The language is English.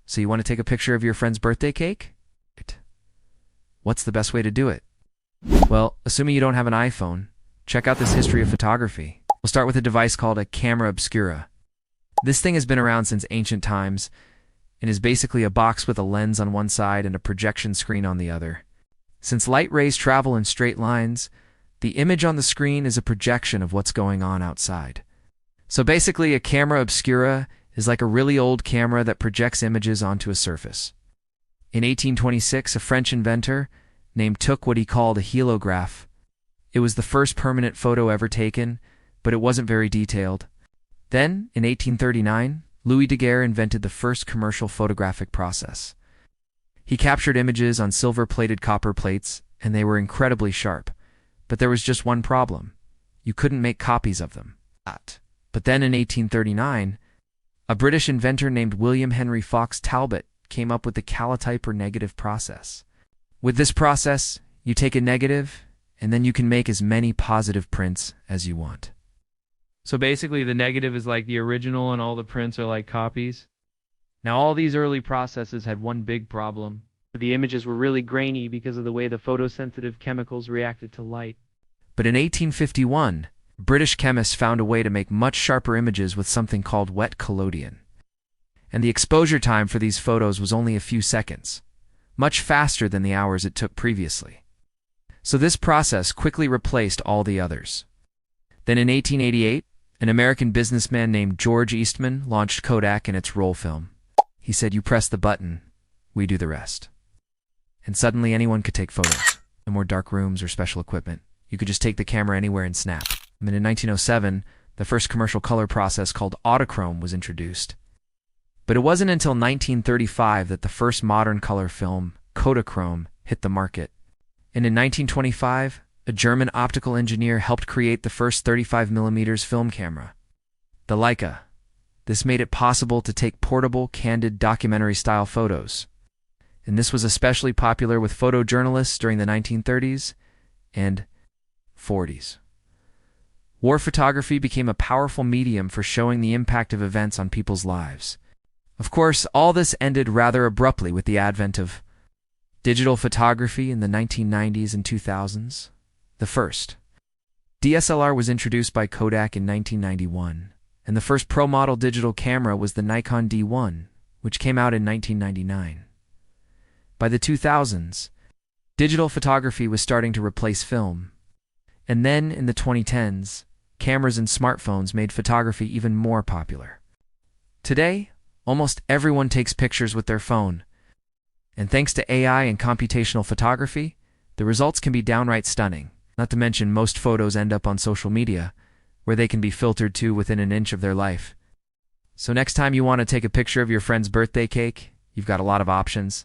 So you want to take a picture of your friend's birthday cake? What's the best way to do it? Well, assuming you don't have an iPhone, check out this history of photography. We'll start with a device called a camera obscura. This thing has been around since ancient times and is basically a box with a lens on one side and a projection screen on the other. Since light rays travel in straight lines, the image on the screen is a projection of what's going on outside. So basically, a camera obscura is like a really old camera that projects images onto a surface. In 1826, a French inventor named took what he called a helograph. It was the first permanent photo ever taken, but it wasn't very detailed. Then, in 1839, Louis Daguerre invented the first commercial photographic process. He captured images on silver-plated copper plates, and they were incredibly sharp. But there was just one problem. You couldn't make copies of them. But then in 1839, a British inventor named William Henry Fox Talbot came up with the calotype or negative process. With this process, you take a negative, and then you can make as many positive prints as you want. So basically the negative is like the original and all the prints are like copies. Now all these early processes had one big problem. The images were really grainy because of the way the photosensitive chemicals reacted to light. But in 1851, British chemists found a way to make much sharper images with something called wet collodion. And the exposure time for these photos was only a few seconds, much faster than the hours it took previously. So this process quickly replaced all the others. Then in 1888, an American businessman named George Eastman launched Kodak and its roll film. He said, "You press the button, we do the rest." And suddenly anyone could take photos. No more dark rooms or special equipment. You could just take the camera anywhere and snap. And in 1907, the first commercial color process called Autochrome was introduced. But it wasn't until 1935 that the first modern color film, Kodachrome, hit the market. And in 1925, a German optical engineer helped create the first 35mm film camera, the Leica. This made it possible to take portable, candid, documentary-style photos. And this was especially popular with photojournalists during the 1930s and 40s. War photography became a powerful medium for showing the impact of events on people's lives. Of course, all this ended rather abruptly with the advent of digital photography in the 1990s and 2000s. The first DSLR was introduced by Kodak in 1991, and the first pro-model digital camera was the Nikon D1, which came out in 1999. By the 2000s, digital photography was starting to replace film. And then, in the 2010s, cameras and smartphones made photography even more popular. Today, almost everyone takes pictures with their phone. And thanks to AI and computational photography, the results can be downright stunning. Not to mention most photos end up on social media, where they can be filtered to within an inch of their life. So next time you want to take a picture of your friend's birthday cake, you've got a lot of options.